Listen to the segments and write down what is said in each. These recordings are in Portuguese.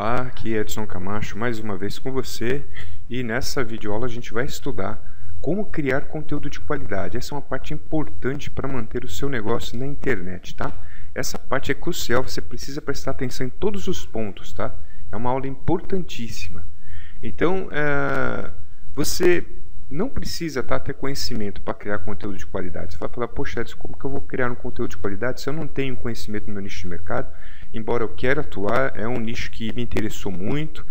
Olá, aqui é Edson Camacho mais uma vez com você, e nessa videoaula a gente vai estudar como criar conteúdo de qualidade. Essa é uma parte importante para manter o seu negócio na internet, tá? Essa parte é crucial, você precisa prestar atenção em todos os pontos, tá? É uma aula importantíssima. Então, você não precisa ter conhecimento para criar conteúdo de qualidade. Você vai falar, poxa, Edson, como que eu vou criar um conteúdo de qualidade se eu não tenho conhecimento no meu nicho de mercado? Embora eu queira atuar, é um nicho que me interessou muito.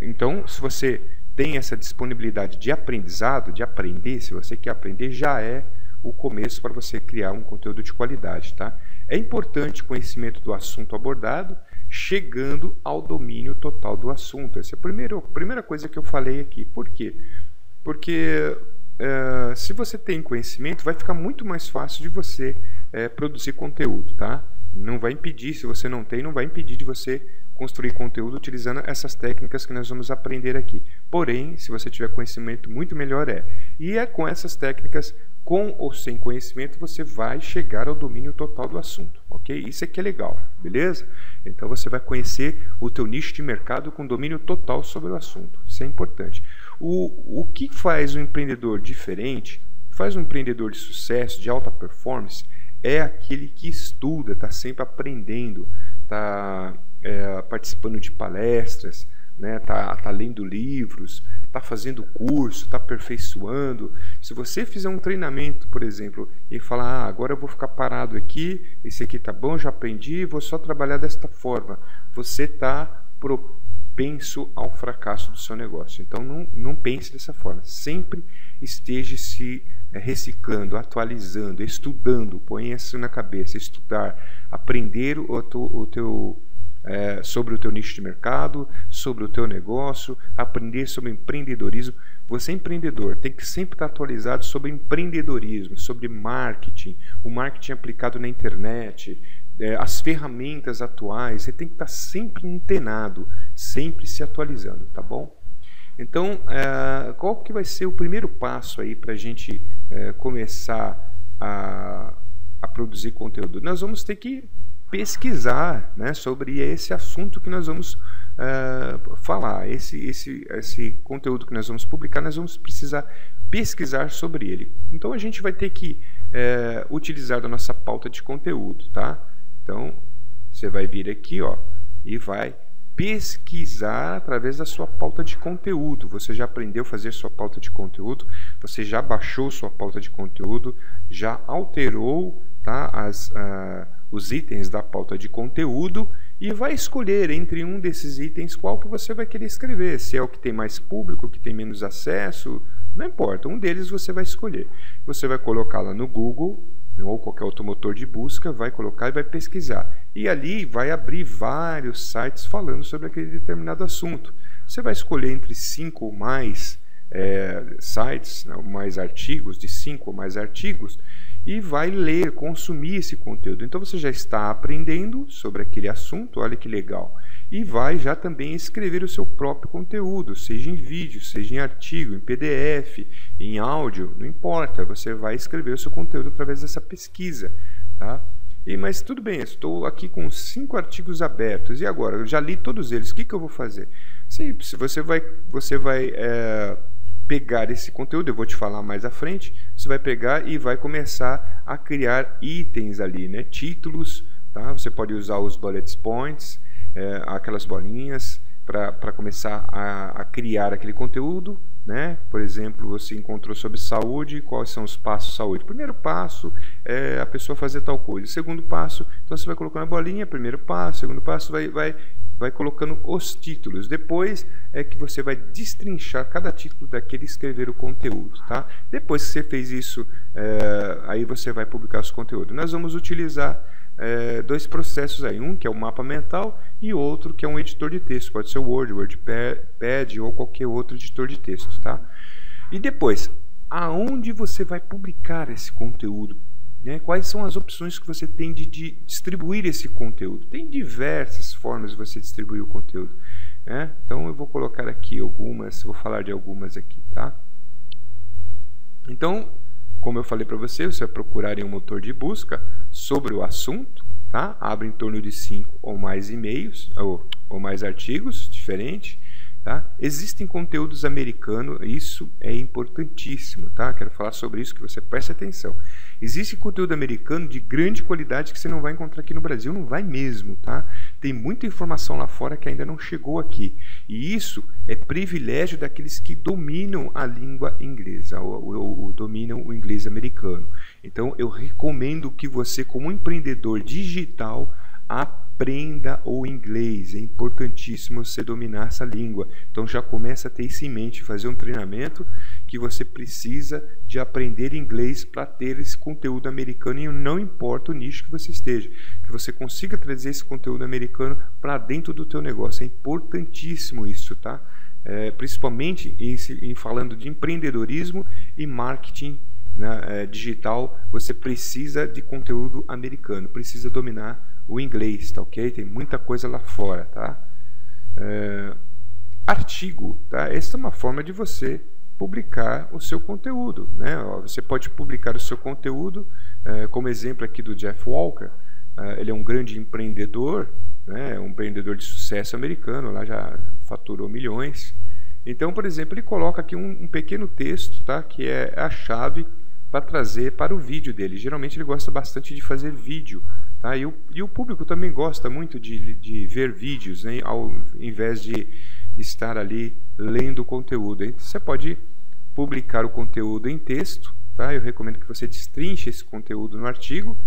Então, se você tem essa disponibilidade de aprendizado, de aprender, se você quer aprender, já é o começo para você criar um conteúdo de qualidade, tá? É importante conhecimento do assunto abordado, chegando ao domínio total do assunto. Essa é a primeira coisa que eu falei aqui. Por quê? Porque se você tem conhecimento, vai ficar muito mais fácil de você produzir conteúdo, tá? Não vai impedir, se você não tem, não vai impedir de você construir conteúdo utilizando essas técnicas que nós vamos aprender aqui. Porém, se você tiver conhecimento, muito melhor é. E é com essas técnicas, com ou sem conhecimento, você vai chegar ao domínio total do assunto, ok? Isso aqui é legal, beleza? Então você vai conhecer o teu nicho de mercado com domínio total sobre o assunto. Isso é importante. O que faz um empreendedor diferente, faz um empreendedor de sucesso, de alta performance, é aquele que estuda, está sempre aprendendo, está participando de palestras, né, tá lendo livros, está fazendo curso, está aperfeiçoando. Se você fizer um treinamento, por exemplo, e falar, agora eu vou ficar parado aqui, esse aqui tá bom, já aprendi, vou só trabalhar desta forma, você está propenso ao fracasso do seu negócio. Então não pense dessa forma, sempre esteja se reciclando, atualizando, estudando, põe isso na cabeça, estudar, aprender sobre o teu nicho de mercado, sobre o teu negócio, aprender sobre empreendedorismo. Você é empreendedor, tem que sempre estar atualizado sobre empreendedorismo, sobre marketing, o marketing aplicado na internet, as ferramentas atuais. Você tem que estar sempre antenado, sempre se atualizando, tá bom? Então, qual que vai ser o primeiro passo aí para a gente começar a produzir conteúdo? Nós vamos ter que pesquisar, né, sobre esse assunto que nós vamos falar, esse conteúdo que nós vamos publicar, nós vamos precisar pesquisar sobre ele. Então a gente vai ter que utilizar a nossa pauta de conteúdo, tá? Então você vai vir aqui, ó, e vai pesquisar através da sua pauta de conteúdo. Você já aprendeu a fazer sua pauta de conteúdo, você já baixou sua pauta de conteúdo, já alterou, tá, os itens da pauta de conteúdo, e vai escolher entre um desses itens qual que você vai querer escrever, se é o que tem mais público, o que tem menos acesso, não importa, um deles você vai escolher. Você vai colocar lá no Google ou qualquer outro motor de busca, vai colocar e vai pesquisar. E ali vai abrir vários sites falando sobre aquele determinado assunto. Você vai escolher entre 5 ou mais sites, mais artigos, de 5 ou mais artigos, e vai ler, consumir esse conteúdo. Então você já está aprendendo sobre aquele assunto, olha que legal. E vai já também escrever o seu próprio conteúdo, seja em vídeo, seja em artigo, em PDF, em áudio, não importa, você vai escrever o seu conteúdo através dessa pesquisa, tá? Mas tudo bem, estou aqui com 5 artigos abertos, e agora? Eu já li todos eles, o que eu vou fazer? Simples, você vai pegar esse conteúdo, eu vou te falar mais à frente, você vai pegar e vai começar a criar itens ali, né? Títulos, tá? Você pode usar os bullet points, aquelas bolinhas, para começar a criar aquele conteúdo, né? Por exemplo, você encontrou sobre saúde, quais são os passos de saúde? Primeiro passo é a pessoa fazer tal coisa. Segundo passo, então você vai colocando a bolinha, primeiro passo, segundo passo, vai colocando os títulos. Depois é que você vai destrinchar cada título daquele e escrever o conteúdo, tá? Depois que você fez isso, aí você vai publicar os conteúdos. Nós vamos utilizar dois processos aí, um que é o mapa mental e outro que é um editor de texto, pode ser o Word, WordPad ou qualquer outro editor de texto, tá? E depois, aonde você vai publicar esse conteúdo? Né? Quais são as opções que você tem de distribuir esse conteúdo? Tem diversas formas de você distribuir o conteúdo, né? Então eu vou colocar aqui algumas, vou falar de algumas aqui, tá? Então, como eu falei para você, você vai procurar em um motor de busca sobre o assunto, tá? Abre em torno de 5 ou mais e-mails, ou ou mais artigos diferentes. Tá? Existem conteúdos americanos, isso é importantíssimo, tá? Quero falar sobre isso, que você preste atenção. Existe conteúdo americano de grande qualidade que você não vai encontrar aqui no Brasil, não vai mesmo, tá? Tem muita informação lá fora que ainda não chegou aqui. E isso é privilégio daqueles que dominam a língua inglesa, ou dominam o inglês americano. Então eu recomendo que você, como empreendedor digital, aprenda o inglês. É importantíssimo você dominar essa língua. Então já começa a ter isso em mente, fazer um treinamento que você precisa de aprender inglês para ter esse conteúdo americano, e não importa o nicho que você esteja, que você consiga trazer esse conteúdo americano para dentro do teu negócio. É importantíssimo isso, tá? Principalmente em falando de empreendedorismo e marketing, né, digital, você precisa de conteúdo americano, precisa dominar o inglês, tá ok? Tem muita coisa lá fora, tá? Artigo, tá? Essa é uma forma de você publicar o seu conteúdo, né? Você pode publicar o seu conteúdo, como exemplo aqui do Jeff Walker. Ele é um grande empreendedor, né? Um empreendedor de sucesso americano, lá já faturou milhões. Então, por exemplo, ele coloca aqui um pequeno texto, tá? Que é a chave para trazer para o vídeo dele. Geralmente ele gosta bastante de fazer vídeo, tá? E o público também gosta muito de ver vídeos, né? Ao invés de estar ali lendo o conteúdo. Então, você pode publicar o conteúdo em texto, tá? Eu recomendo que você destrinche esse conteúdo no artigo,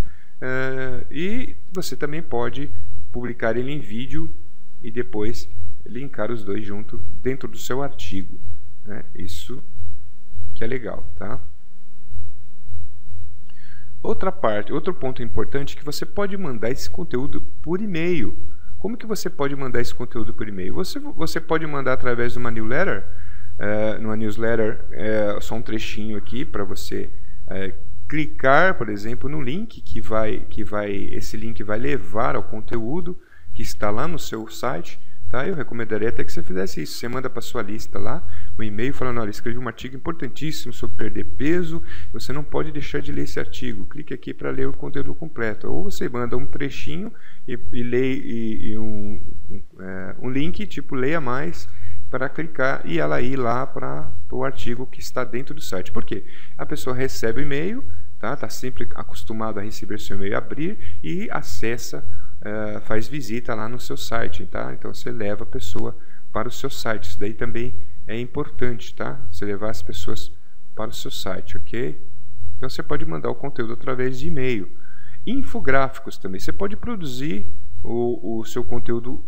e você também pode publicar ele em vídeo e depois linkar os dois junto dentro do seu artigo, né? Isso que é legal, tá? Outro ponto importante é que você pode mandar esse conteúdo por e-mail. Como que você pode mandar esse conteúdo por e-mail? Você pode mandar através de uma newsletter. Numa newsletter, só um trechinho aqui para você clicar, por exemplo, no link esse link vai levar ao conteúdo que está lá no seu site. Tá? Eu recomendaria até que você fizesse isso. Você manda para sua lista lá um e-mail falando: olha, escrevi um artigo importantíssimo sobre perder peso, você não pode deixar de ler esse artigo, clique aqui para ler o conteúdo completo. Ou você manda um trechinho e um link tipo leia mais, para clicar e ela ir lá para o artigo que está dentro do site. Por quê? A pessoa recebe o e-mail, tá sempre acostumado a receber seu e-mail, abrir e acessa, faz visita lá no seu site, tá? Então você leva a pessoa para o seu site. Isso daí também é importante, tá? Você levar as pessoas para o seu site, ok? Então você pode mandar o conteúdo através de e-mail. Infográficos também. Você pode produzir o seu conteúdo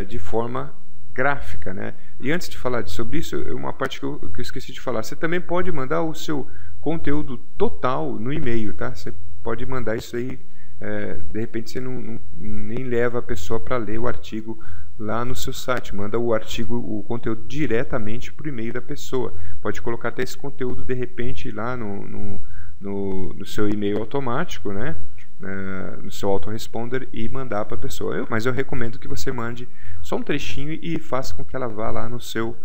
de forma gráfica, né? E antes de falar sobre isso, uma parte que eu esqueci de falar. Você também pode mandar o seu conteúdo total no e-mail, tá? Você pode mandar isso aí. De repente você nem leva a pessoa para ler o artigo lá no seu site, manda o conteúdo diretamente para o e-mail da pessoa. Pode colocar até esse conteúdo de repente lá no seu e-mail automático, né? No seu autoresponder, e mandar para a pessoa. Mas eu recomendo que você mande só um trechinho e faça com que ela vá lá no seu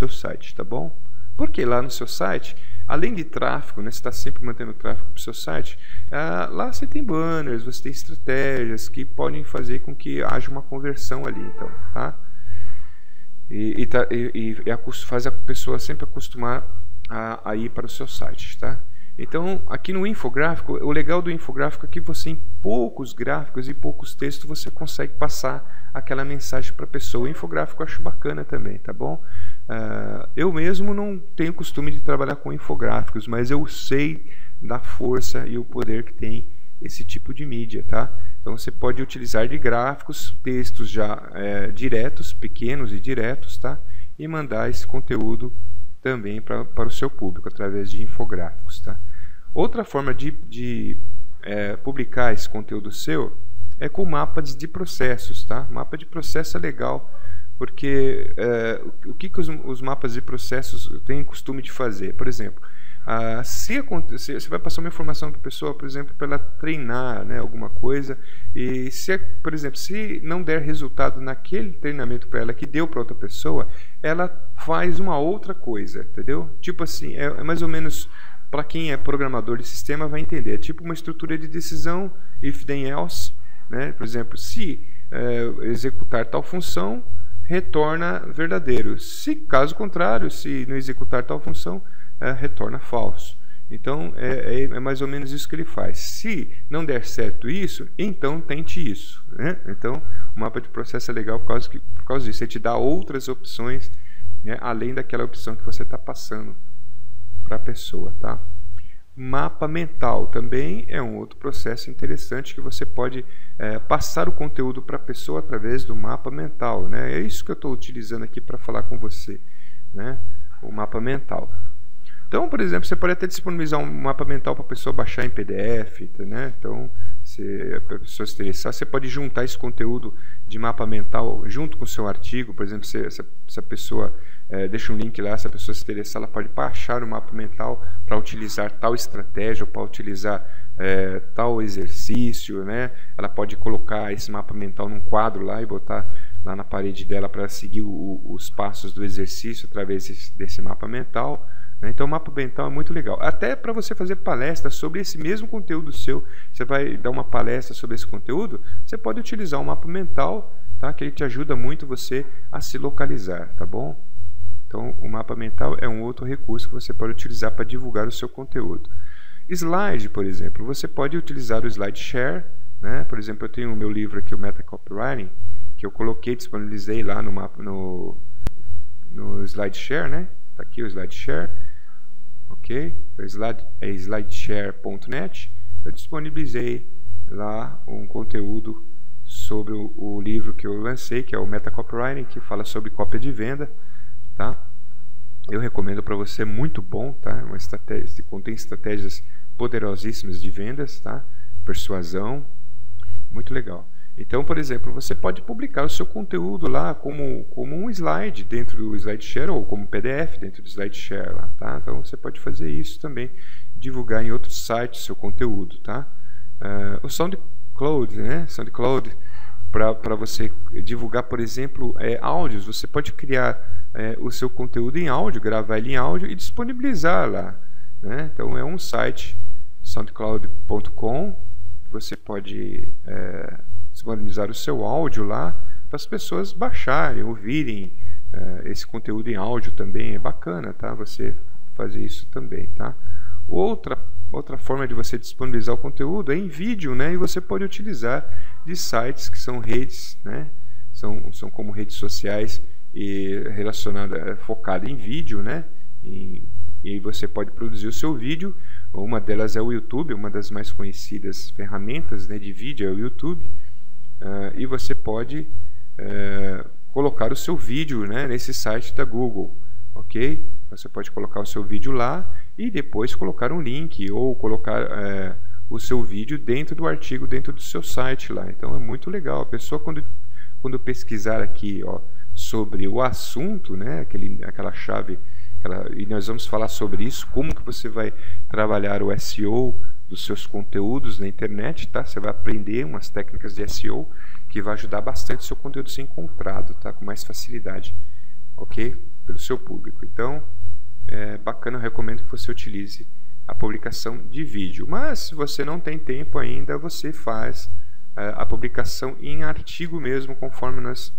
site, tá bom? Porque lá no seu site, além de tráfego, né, você está sempre mantendo tráfego para o seu site, lá você tem banners, você tem estratégias que podem fazer com que haja uma conversão ali, então, tá? E faz a pessoa sempre acostumar a ir para o seu site, tá? Então, aqui no infográfico, o legal do infográfico é que você, em poucos gráficos e poucos textos, você consegue passar aquela mensagem para a pessoa. O infográfico eu acho bacana também, tá bom? Eu mesmo não tenho costume de trabalhar com infográficos, mas eu sei da força e o poder que tem esse tipo de mídia, tá? Então você pode utilizar de gráficos, textos já diretos, pequenos e diretos, tá? E mandar esse conteúdo também para o seu público através de infográficos, tá? Outra forma de publicar esse conteúdo seu é com mapas de processos, tá? Mapa de processo é legal, porque o que os mapas de processos têm costume de fazer? Por exemplo, se você vai passar uma informação para a pessoa, por exemplo, para ela treinar, né, alguma coisa, e por exemplo, se não der resultado naquele treinamento para ela que deu para outra pessoa, ela faz uma outra coisa, entendeu? Tipo assim, é mais ou menos, para quem é programador de sistema vai entender, é tipo uma estrutura de decisão, if then else, né? Por exemplo, se executar tal função, retorna verdadeiro. Se caso contrário, se não executar tal função, retorna falso. Então é mais ou menos isso que ele faz. Se não der certo isso, então tente isso, né? Então o mapa de processo é legal por causa disso. Ele te dá outras opções, né, além daquela opção que você está passando para a pessoa, tá? Mapa mental também é um outro processo interessante que você pode passar o conteúdo para a pessoa através do mapa mental, né? É isso que eu estou utilizando aqui para falar com você, né? O mapa mental. Então, por exemplo, você pode até disponibilizar um mapa mental para a pessoa baixar em PDF, né? Então, se a pessoa se interessar, você pode juntar esse conteúdo de mapa mental junto com o seu artigo. Por exemplo, se a pessoa deixa um link lá, se a pessoa se interessar, ela pode baixar o mapa mental para utilizar tal estratégia ou para utilizar tal exercício, né? Ela pode colocar esse mapa mental num quadro lá e botar lá na parede dela para seguir os passos do exercício através desse mapa mental. Então o mapa mental é muito legal, até para você fazer palestra sobre esse mesmo conteúdo seu. Você vai dar uma palestra sobre esse conteúdo, você pode utilizar o mapa mental, tá? Que ele te ajuda muito você a se localizar, tá bom? Então o mapa mental é um outro recurso que você pode utilizar para divulgar o seu conteúdo. Slide, por exemplo, você pode utilizar o SlideShare, né? Por exemplo, eu tenho o meu livro aqui, o Meta Copywriting, que eu coloquei, disponibilizei lá no SlideShare, né? Tá aqui o SlideShare. Ok, é slideshare.net. Eu disponibilizei lá um conteúdo sobre o livro que eu lancei, que é o Meta Copywriting, que fala sobre cópia de venda, tá? Eu recomendo para você, muito bom, tá? Uma estratégia, contém estratégias poderosíssimas de vendas, tá? Persuasão, muito legal. Então, por exemplo, você pode publicar o seu conteúdo lá como um slide dentro do SlideShare ou como PDF dentro do SlideShare lá, tá? Então você pode fazer isso também, divulgar em outros sites o seu conteúdo, tá? O SoundCloud, né? SoundCloud, para você divulgar, por exemplo, áudios, você pode criar o seu conteúdo em áudio, gravar ele em áudio e disponibilizar lá, né? Então é um site, soundcloud.com, você pode disponibilizar o seu áudio lá para as pessoas baixarem, ouvirem esse conteúdo em áudio também. É bacana, tá? Você fazer isso também, tá? Outra forma de você disponibilizar o conteúdo é em vídeo, né? E você pode utilizar de sites que são redes, né? São como redes sociais e focada em vídeo, né? E aí você pode produzir o seu vídeo. Uma delas é o YouTube, uma das mais conhecidas ferramentas, né, de vídeo é o YouTube. E você pode colocar o seu vídeo, né, nesse site da Google, ok? Você pode colocar o seu vídeo lá e depois colocar um link ou colocar o seu vídeo dentro do artigo, dentro do seu site lá. Então é muito legal. A pessoa quando pesquisar aqui, ó, sobre o assunto, né, aquela chave, e nós vamos falar sobre isso, como que você vai trabalhar o SEO dos seus conteúdos na internet, tá? Você vai aprender umas técnicas de SEO que vai ajudar bastante o seu conteúdo a ser encontrado, tá? Com mais facilidade, ok? Pelo seu público. Então, é bacana, eu recomendo que você utilize a publicação de vídeo. Mas, se você não tem tempo ainda, você faz a publicação em artigo mesmo, conforme nós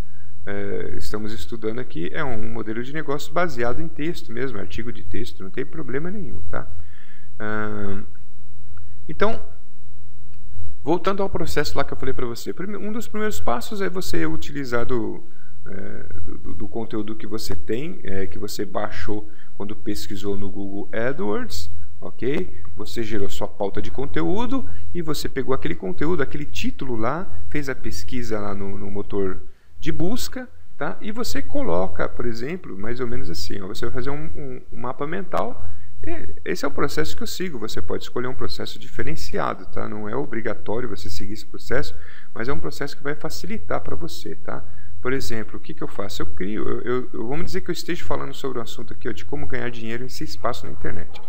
estamos estudando aqui. É um modelo de negócio baseado em texto mesmo, artigo de texto, não tem problema nenhum, tá? Então, voltando ao processo lá que eu falei para você, um dos primeiros passos é você utilizar do conteúdo que você tem, que você baixou quando pesquisou no Google AdWords, ok? Você gerou sua pauta de conteúdo e você pegou aquele conteúdo, aquele título lá, fez a pesquisa lá no motor de busca, tá? E você coloca, por exemplo, mais ou menos assim, ó, você vai fazer um mapa mental. Esse é o processo que eu sigo. Você pode escolher um processo diferenciado, tá? Não é obrigatório você seguir esse processo, mas é um processo que vai facilitar para você, tá? Por exemplo, o que eu faço? Eu crio, vamos dizer que eu esteja falando sobre um assunto aqui, ó, de como ganhar dinheiro em 6 espaço na internet,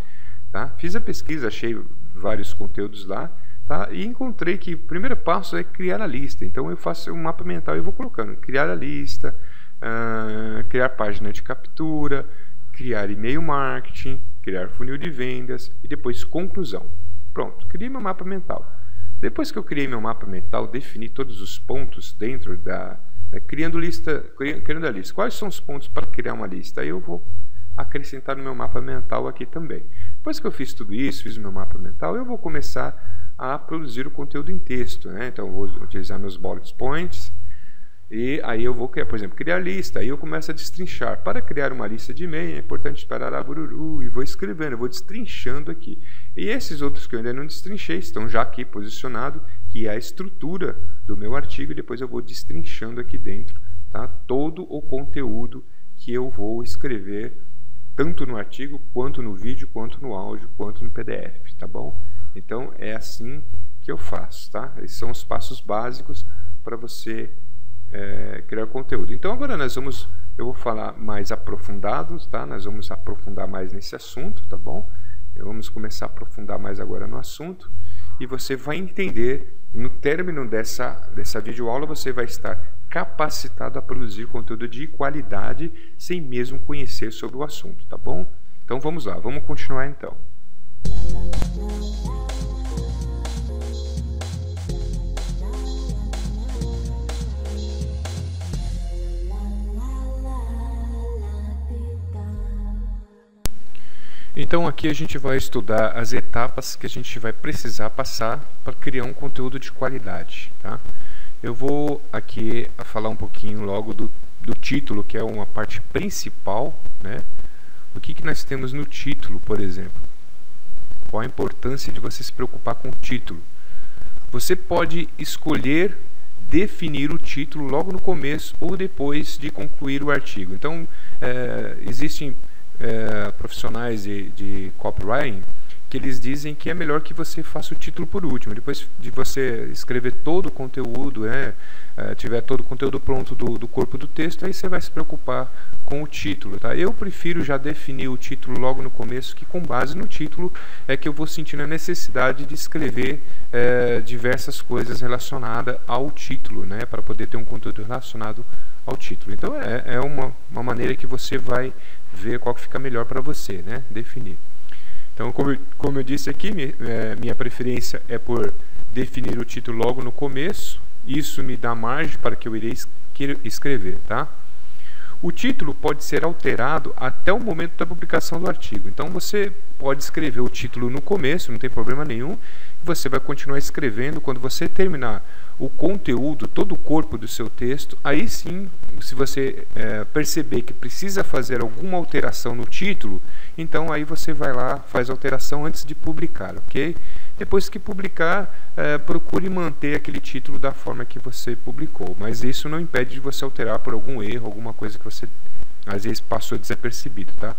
tá? Fiz a pesquisa, achei vários conteúdos lá, tá? E encontrei que o primeiro passo é criar a lista. Então eu faço um mapa mental e vou colocando, criar a lista, criar página de captura, criar e-mail marketing, criar funil de vendas e depois conclusão. Pronto, criei meu mapa mental. Depois que eu criei meu mapa mental, defini todos os pontos dentro criando a lista. Quais são os pontos para criar uma lista? Aí eu vou acrescentar no meu mapa mental aqui também. Depois que eu fiz tudo isso, fiz o meu mapa mental, eu vou começar a produzir o conteúdo em texto, né? Então eu vou utilizar meus bullet points e aí eu vou criar, por exemplo, criar lista. Aí eu começo a destrinchar. Para criar uma lista de e-mail é importante esperar a bururu e vou escrevendo, eu vou destrinchando aqui. E esses outros que eu ainda não destrinchei estão já aqui posicionados, que é a estrutura do meu artigo, e depois eu vou destrinchando aqui dentro, tá? Todo o conteúdo que eu vou escrever, tanto no artigo, quanto no vídeo, quanto no áudio, quanto no PDF, tá bom? Então é assim que eu faço, tá? Esses são os passos básicos para você criar conteúdo. Então agora eu vou falar mais aprofundados, tá? Nós vamos aprofundar mais nesse assunto, tá bom? Vamos começar a aprofundar mais agora no assunto e você vai entender, no término dessa videoaula, você vai estar capacitado a produzir conteúdo de qualidade sem mesmo conhecer sobre o assunto, tá bom? Então vamos lá, vamos continuar então. Então aqui a gente vai estudar as etapas que a gente vai precisar passar para criar um conteúdo de qualidade, tá? Eu vou aqui falar um pouquinho logo do título, que é uma parte principal, né? O que nós temos no título, por exemplo? Qual a importância de você se preocupar com o título? Você pode escolher definir o título logo no começo ou depois de concluir o artigo. Então, existem profissionais de copywriting que eles dizem que é melhor que você faça o título por último, depois de você escrever todo o conteúdo, tiver todo o conteúdo pronto do corpo do texto, aí você vai se preocupar com o título, tá? Eu prefiro já definir o título logo no começo, que com base no título é que eu vou sentindo a necessidade de escrever diversas coisas relacionadas ao título, né, para poder ter um conteúdo relacionado ao título. Então é uma maneira que você vai ver qual que fica melhor para você, né, definir. Então, como eu disse aqui, minha preferência é por definir o título logo no começo. Isso me dá margem para que eu irei escrever, tá? O título pode ser alterado até o momento da publicação do artigo. Então, você pode escrever o título no começo, não tem problema nenhum. Você vai continuar escrevendo quando você terminar o conteúdo, todo o corpo do seu texto. Aí sim, se você perceber que precisa fazer alguma alteração no título, então aí você vai lá, faz a alteração antes de publicar, ok? Depois que publicar, procure manter aquele título da forma que você publicou, mas isso não impede de você alterar por algum erro, alguma coisa que você às vezes passou desapercebido, tá?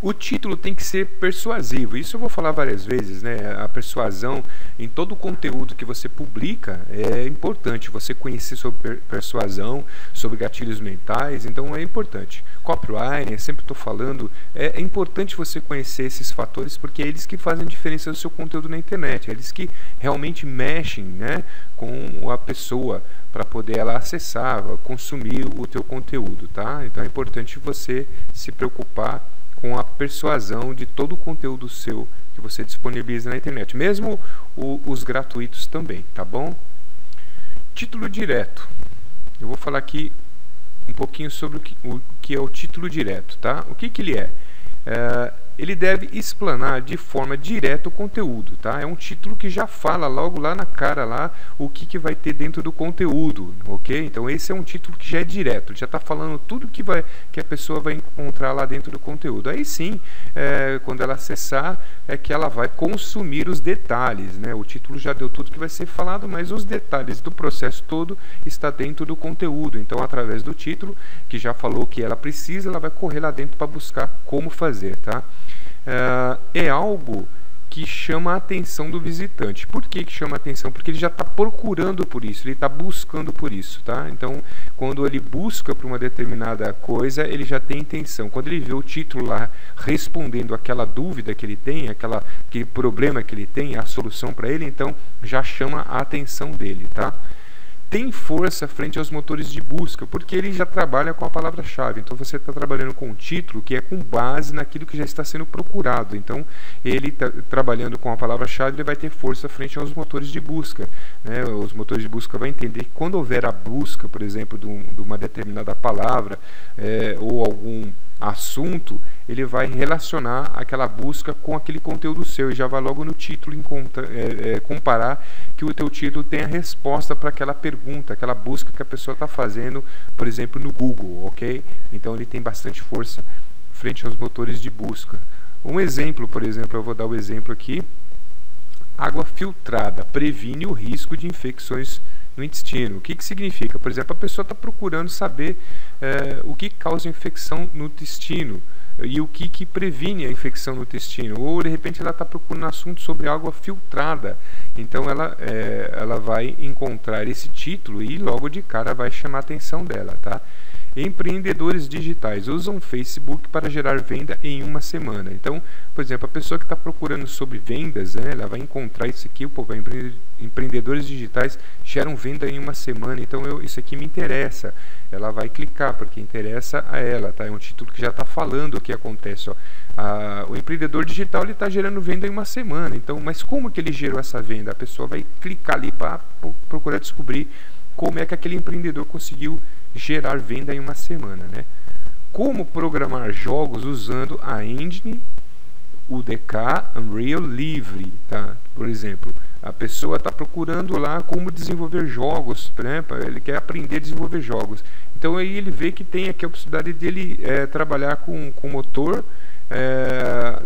O título tem que ser persuasivo, isso eu vou falar várias vezes, né? A persuasão em todo o conteúdo que você publica é importante, você conhecer sobre persuasão, sobre gatilhos mentais, então é importante. Copywriting, sempre estou falando, é importante você conhecer esses fatores, porque é eles que fazem a diferença do seu conteúdo na internet, é eles que realmente mexem, né, com a pessoa para poder ela acessar, consumir o teu conteúdo, tá? Então é importante você se preocupar com a persuasão de todo o conteúdo seu que você disponibiliza na internet, mesmo os gratuitos também, tá bom? Título direto. Eu vou falar aqui um pouquinho sobre o que é o título direto, tá? O que ele é? Ele deve explanar de forma direta o conteúdo, tá? É um título que já fala logo lá na cara lá o que vai ter dentro do conteúdo, ok? Então esse é um título que já é direto, já está falando tudo que a pessoa vai encontrar lá dentro do conteúdo. Aí sim, quando ela acessar, é que ela vai consumir os detalhes, né? O título já deu tudo que vai ser falado, mas os detalhes do processo todo está dentro do conteúdo. Então, através do título, que já falou o que ela precisa, ela vai correr lá dentro para buscar como fazer, tá? É algo que chama a atenção do visitante. Por que chama a atenção? Porque ele já está procurando por isso, ele está buscando por isso, tá? Então, quando ele busca por uma determinada coisa, ele já tem intenção. Quando ele vê o título lá respondendo aquela dúvida que ele tem, aquele problema que ele tem, a solução para ele, então já chama a atenção dele, tá? tem força frente aos motores de busca, porque ele já trabalha com a palavra-chave. Então você está trabalhando com um título que é com base naquilo que já está sendo procurado. Então ele trabalhando com a palavra-chave, ele vai ter força frente aos motores de busca, né? Os motores de busca vão entender que quando houver a busca, por exemplo, de uma determinada palavra ou algum assunto, ele vai relacionar aquela busca com aquele conteúdo seu e já vai logo no título comparar que o teu título tem a resposta para aquela pergunta, aquela busca que a pessoa está fazendo, por exemplo, no Google, ok? Então ele tem bastante força frente aos motores de busca. Um exemplo, por exemplo, eu vou dar o exemplo aqui: água filtrada previne o risco de infecções no intestino. O que significa? Por exemplo, a pessoa está procurando saber o que causa infecção no intestino e o que previne a infecção no intestino, ou de repente ela está procurando um assunto sobre água filtrada. Então ela vai encontrar esse título e logo de cara vai chamar a atenção dela, tá? Empreendedores digitais usam Facebook para gerar venda em uma semana. Então, por exemplo, a pessoa que está procurando sobre vendas, né, ela vai encontrar isso aqui, empreendedores digitais geram venda em uma semana. Então, isso aqui me interessa. Ela vai clicar porque interessa a ela, tá? É um título que já está falando o que acontece. Ó. O empreendedor digital está gerando venda em uma semana. Então, mas como que ele gerou essa venda? A pessoa vai clicar ali para procurar descobrir como é que aquele empreendedor conseguiu gerar venda em uma semana, né? Como programar jogos usando a engine UDK Unreal livre, tá? Por exemplo, a pessoa está procurando lá como desenvolver jogos, né? Ele quer aprender a desenvolver jogos. Então aí ele vê que tem aqui a possibilidade de ele trabalhar com o motor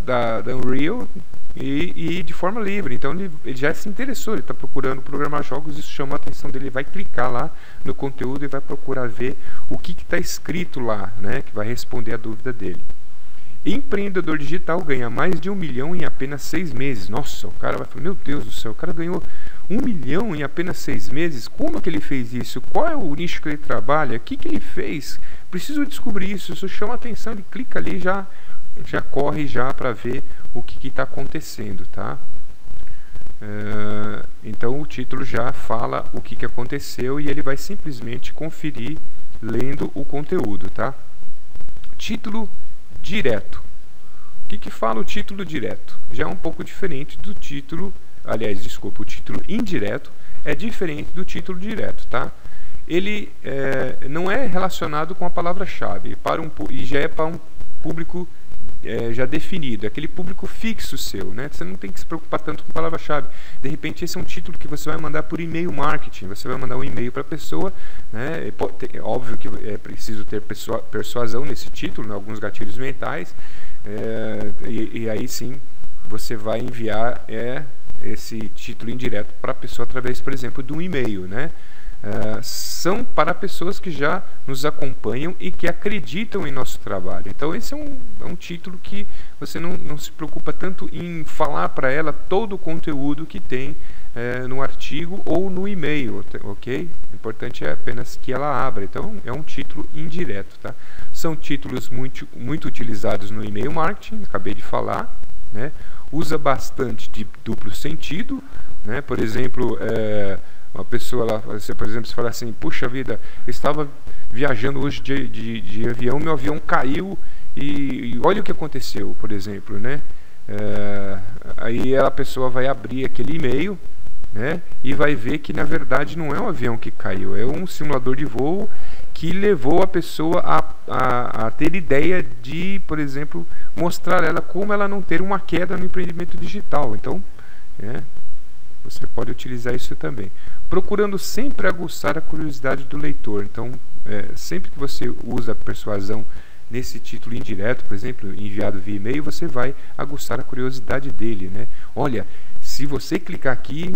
da Unreal e de forma livre. Então ele já se interessou, ele está procurando programar jogos, isso chama a atenção dele, ele vai clicar lá no conteúdo e vai procurar ver o que está escrito lá, né, que vai responder a dúvida dele. Empreendedor digital ganha mais de 1 milhão em apenas 6 meses. Nossa, o cara vai falar, meu Deus do céu, o cara ganhou 1 milhão em apenas 6 meses? Como é que ele fez isso? Qual é o nicho que ele trabalha? O que ele fez? Preciso descobrir isso. Isso chama a atenção, ele clica ali e já corre já para ver o que está acontecendo, tá? Então o título já fala o que aconteceu e ele vai simplesmente conferir lendo o conteúdo, tá? Título direto. O que fala o título direto? Já é um pouco diferente do título, aliás, desculpa, o título indireto é diferente do título direto, tá? Ele não é relacionado com a palavra-chave e já é para um público já definido, é aquele público fixo seu, né? Você não tem que se preocupar tanto com palavra-chave. De repente esse é um título que você vai mandar por e-mail marketing, você vai mandar um e-mail para a pessoa, né? É óbvio que é preciso ter persuasão nesse título, né? Alguns gatilhos mentais, e aí sim você vai enviar esse título indireto para a pessoa através, por exemplo, de um e-mail, né? São para pessoas que já nos acompanham e que acreditam em nosso trabalho. Então esse é um título que você não se preocupa tanto em falar para ela todo o conteúdo que tem no artigo ou no e-mail, ok? O importante é apenas que ela abra. Então é um título indireto, tá? São títulos muito utilizados no e-mail marketing, acabei de falar, né? Usa bastante de duplo sentido, né? Por exemplo, uma pessoa, você, por exemplo, você fala assim, puxa vida, eu estava viajando hoje de avião, meu avião caiu e olha o que aconteceu, por exemplo, né? Aí a pessoa vai abrir aquele e-mail, né? E vai ver que na verdade não é um avião que caiu, é um simulador de voo que levou a pessoa a ter ideia de, por exemplo, mostrar ela como ela não ter uma queda no empreendimento digital. Então, você pode utilizar isso também. Procurando sempre aguçar a curiosidade do leitor. Então, sempre que você usa a persuasão nesse título indireto, por exemplo, enviado via e-mail, você vai aguçar a curiosidade dele, né? Olha, se você clicar aqui,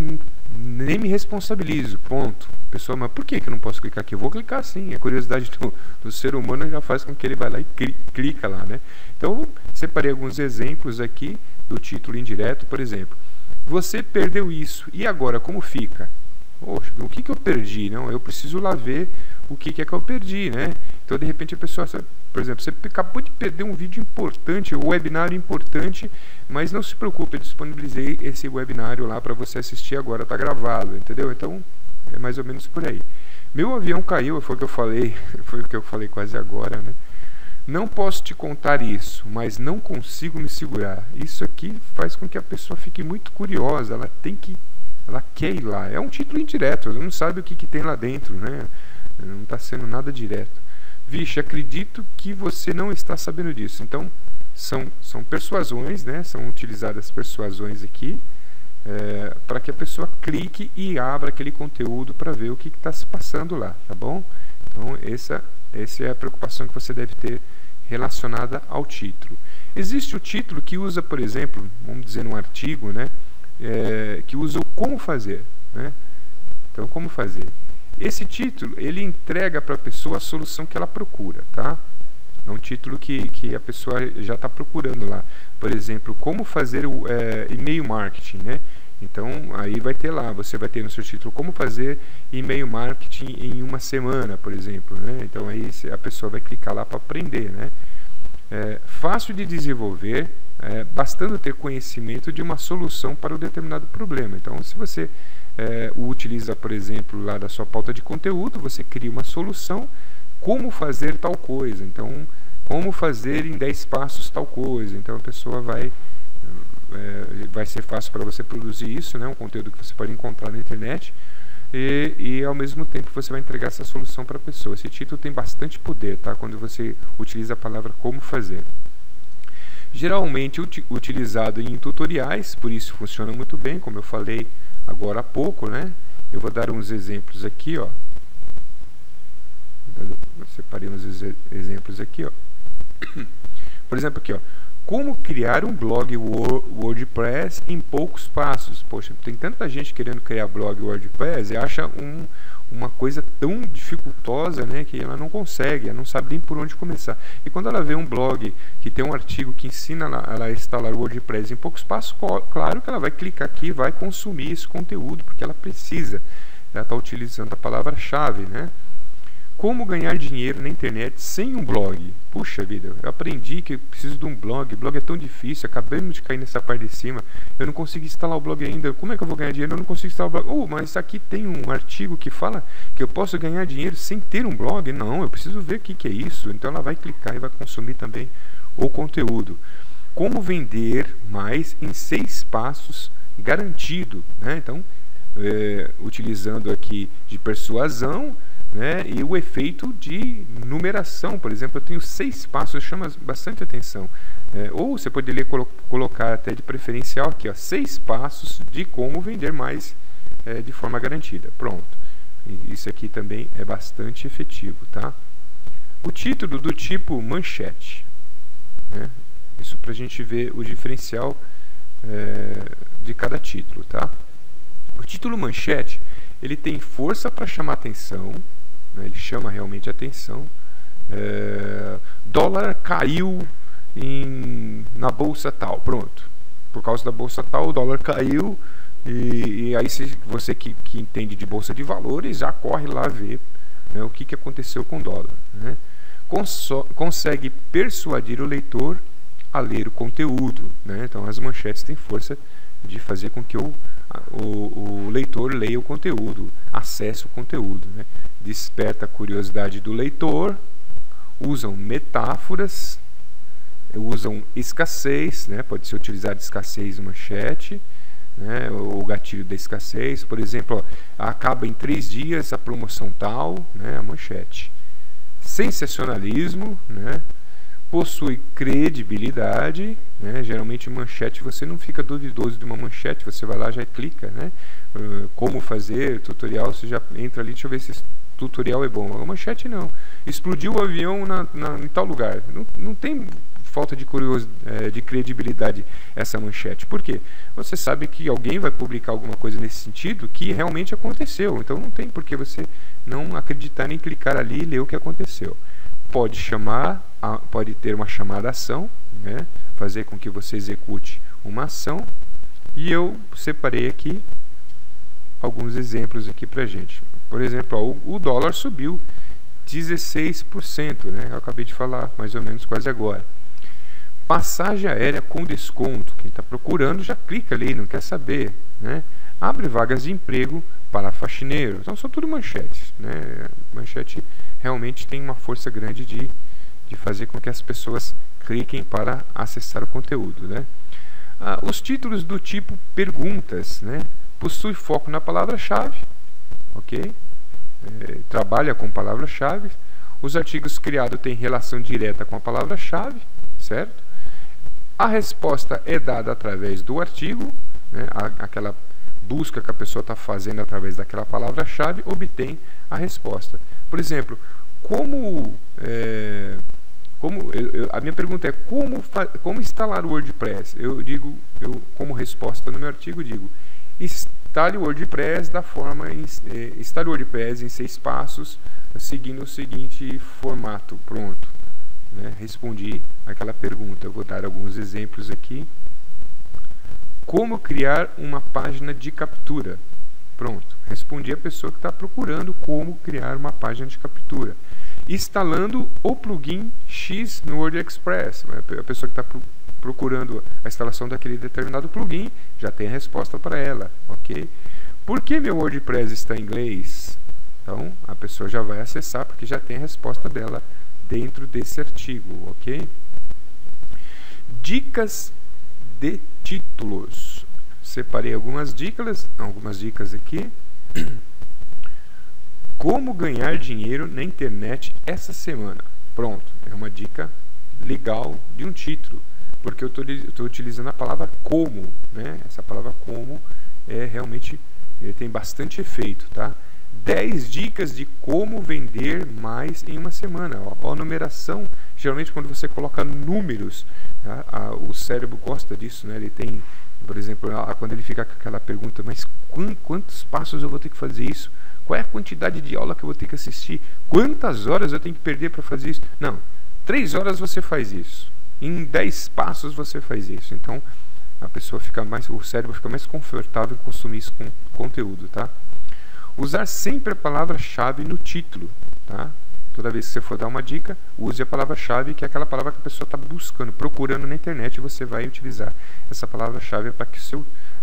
nem me responsabilizo, ponto. Pessoal, mas por que eu não posso clicar aqui? Eu vou clicar sim, a curiosidade do ser humano já faz com que ele vá lá e clica lá, né? Então, separei alguns exemplos aqui do título indireto, por exemplo. Você perdeu isso, e agora como fica? Poxa, o que eu perdi? Não, eu preciso lá ver o que é que eu perdi, né? Então, de repente, a pessoa, por exemplo, você acabou de perder um vídeo importante, um webinário importante, mas não se preocupe, eu disponibilizei esse webinário lá para você assistir agora, está gravado, entendeu? Então, é mais ou menos por aí. Meu avião caiu, foi o que eu falei, foi o que eu falei quase agora, né? Não posso te contar isso, mas não consigo me segurar. Isso aqui faz com que a pessoa fique muito curiosa, ela quer ir lá. É um título indireto, ela não sabe o que tem lá dentro, né? Não está sendo nada direto. Vixe, acredito que você não está sabendo disso. Então, são persuasões, né? São utilizadas persuasões aqui, para que a pessoa clique e abra aquele conteúdo para ver o que está se passando lá, tá bom? Então, essa é a preocupação que você deve ter relacionada ao título. Existe o título que usa, por exemplo, vamos dizer num artigo, né, que usa o como fazer, né? Então, como fazer? Esse título, ele entrega para a pessoa a solução que ela procura, tá? É um título que a pessoa já está procurando lá. Por exemplo, como fazer o e-mail marketing, né? Então, aí vai ter lá, você vai ter no seu título como fazer e-mail marketing em uma semana, por exemplo, né? Então, aí a pessoa vai clicar lá para aprender, né? Fácil de desenvolver, bastando ter conhecimento de uma solução para um determinado problema. Então, se você o utiliza, por exemplo, lá da sua pauta de conteúdo, você cria uma solução, como fazer tal coisa. Então, como fazer em 10 passos tal coisa. Então, a pessoa vai ser fácil para você produzir isso, né? Um conteúdo que você pode encontrar na internet e ao mesmo tempo você vai entregar essa solução para a pessoa. Esse título tem bastante poder, tá? Quando você utiliza a palavra como fazer. Geralmente utilizado em tutoriais, por isso funciona muito bem, como eu falei agora há pouco, né? Eu vou dar uns exemplos aqui, ó. Eu separei uns exemplos aqui, ó. Por exemplo, aqui, ó. Como criar um blog WordPress em poucos passos. Poxa, tem tanta gente querendo criar blog WordPress e acha uma coisa tão dificultosa, né, que ela não consegue, ela não sabe nem por onde começar. E quando ela vê um blog que tem um artigo que ensina ela a instalar o WordPress em poucos passos, claro que ela vai clicar aqui e vai consumir esse conteúdo, porque ela precisa. Ela está utilizando a palavra-chave, né? Como ganhar dinheiro na internet sem um blog? Puxa vida, eu aprendi que eu preciso de um blog. Blog é tão difícil, acabamos de cair nessa parte de cima. Eu não consegui instalar o blog ainda. Como é que eu vou ganhar dinheiro? Eu não consigo instalar o blog. Mas aqui tem um artigo que fala que eu posso ganhar dinheiro sem ter um blog. Não, eu preciso ver o que é isso. Então ela vai clicar e vai consumir também o conteúdo. Como vender mais em 6 passos garantido, né? Então, utilizando aqui de persuasão, né, e o efeito de numeração. Por exemplo, eu tenho 6 passos, chama bastante atenção. Ou você poderia colocar até de preferencial aqui, ó, 6 passos de como vender mais de forma garantida. Pronto. Isso aqui também é bastante efetivo, tá? O título do tipo manchete, né? Isso para a gente ver o diferencial de cada título, tá? O título manchete, ele tem força para chamar atenção, né? Ele chama realmente a atenção. Dólar caiu na bolsa tal, pronto. Por causa da bolsa tal, o dólar caiu, e aí você que entende de bolsa de valores já corre lá ver, né, o que aconteceu com o dólar, né? Consegue persuadir o leitor a ler o conteúdo, né? Então as manchetes têm força de fazer com que o leitor leia o conteúdo, acesse o conteúdo, né? Desperta a curiosidade do leitor, usam metáforas, usam escassez, né? Pode ser utilizado escassez manchete, né? O gatilho da escassez, por exemplo, ó, acaba em 3 dias a promoção tal, né? A manchete. Sensacionalismo, né? Possui credibilidade, né? Geralmente manchete você não fica duvidoso de uma manchete, você vai lá já clica, né? Como fazer, tutorial, você já entra ali, deixa eu ver se esse tutorial é bom. A manchete não. Explodiu o avião em tal lugar. Não tem falta de curiosidade, de credibilidade essa manchete. Por quê? Você sabe que alguém vai publicar alguma coisa nesse sentido que realmente aconteceu. Então não tem por que você não acreditar nem clicar ali e ler o que aconteceu. Pode ter uma chamada ação, né? Fazer com que você execute uma ação. E eu separei aqui alguns exemplos aqui pra gente. Por exemplo, ó, o dólar subiu 16%, né? Eu acabei de falar mais ou menos quase agora. Passagem aérea com desconto. Quem está procurando já clica ali, não quer saber, né? Abre vagas de emprego para faxineiro. Então são tudo manchetes, né? Manchete realmente tem uma força grande de fazer com que as pessoas cliquem para acessar o conteúdo, né? Os títulos do tipo perguntas, né? Possui foco na palavra-chave, ok? Trabalha com palavra-chave. Os artigos criados têm relação direta com a palavra-chave, certo? A resposta é dada através do artigo, né? Aquela busca que a pessoa está fazendo através daquela palavra-chave obtém a resposta. Por exemplo, a minha pergunta é como instalar o WordPress? Eu como resposta no meu artigo digo: instale o WordPress instale o WordPress em 6 passos, seguindo o seguinte formato. Pronto, né? Respondi aquela pergunta. Eu vou dar alguns exemplos aqui. Como criar uma página de captura? Pronto, respondi a pessoa que está procurando como criar uma página de captura. Instalando o plugin X no WordExpress. A pessoa que está procurando a instalação daquele determinado plugin já tem a resposta para ela, ok? Por que meu WordPress está em inglês? Então, a pessoa já vai acessar porque já tem a resposta dela dentro desse artigo, ok? Dicas de títulos. Separei algumas dicas aqui. Como ganhar dinheiro na internet essa semana. Pronto, é uma dica legal de um título, porque eu estou utilizando a palavra como, né? Essa palavra como realmente tem bastante efeito, tá? 10 dicas de como vender mais em uma semana. A numeração, geralmente quando você coloca números, tá? O cérebro gosta disso, né? Ele tem, por exemplo, quando ele fica com aquela pergunta: mas quantos passos eu vou ter que fazer isso? Qual é a quantidade de aula que eu vou ter que assistir? Quantas horas eu tenho que perder para fazer isso? Não, 3 horas você faz isso. Em 10 passos você faz isso. Então, o cérebro fica mais confortável em consumir isso com conteúdo, tá? Usar sempre a palavra-chave no título, tá? Toda vez que você for dar uma dica, use a palavra-chave, que é aquela palavra que a pessoa está buscando, procurando na internet, e você vai utilizar essa palavra-chave para que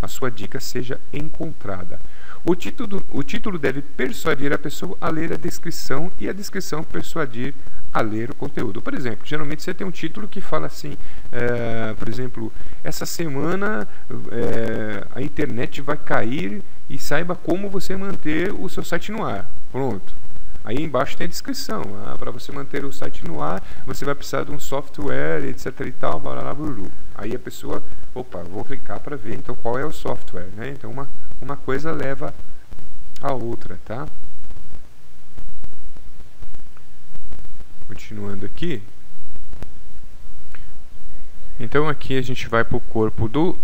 a sua dica seja encontrada. O título deve persuadir a pessoa a ler a descrição e a descrição persuadir a ler o conteúdo. Por exemplo, geralmente você tem um título que fala assim, por exemplo, essa semana a internet vai cair e saiba como você manter o seu site no ar. Pronto. Aí embaixo tem a descrição. Para você manter o site no ar, você vai precisar de um software, etc e tal, barará, bururu. Aí a pessoa, opa, vou clicar para ver então qual é o software, né? Então uma coisa leva a outra, tá? Continuando aqui. Então aqui a gente vai para o corpo do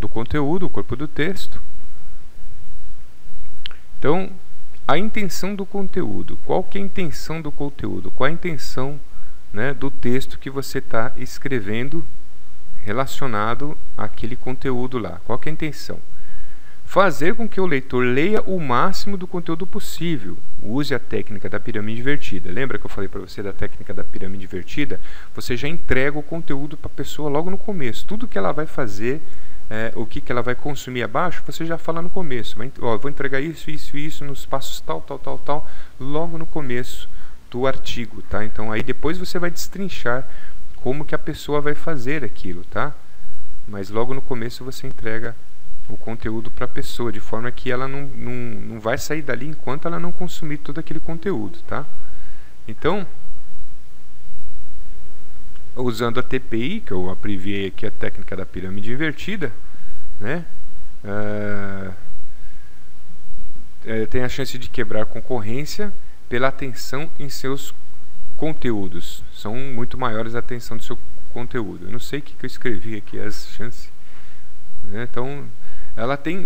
conteúdo, o corpo do texto. Então, a intenção do conteúdo. Qual que é a intenção do conteúdo? Qual é a intenção, né, do texto que você está escrevendo relacionado àquele conteúdo lá? Qual que é a intenção? Fazer com que o leitor leia o máximo do conteúdo possível. Use a técnica da pirâmide invertida. Lembra que eu falei para você da técnica da pirâmide invertida? Você já entrega o conteúdo para a pessoa logo no começo. Tudo que ela vai fazer, o que ela vai consumir abaixo, você já fala no começo. Vou entregar isso nos passos tal, logo no começo do artigo, tá? Então aí depois você vai destrinchar como que a pessoa vai fazer aquilo, tá? Mas logo no começo você entrega o conteúdo para a pessoa, de forma que ela não vai sair dali enquanto ela não consumir todo aquele conteúdo, tá? Então, usando a TPI, que eu abreviei aqui, a técnica da pirâmide invertida, né? Tem a chance de quebrar a concorrência pela atenção em seus conteúdos. São muito maiores a atenção do seu conteúdo. Eu não sei o que eu escrevi aqui, as chances, né? Então, ela tem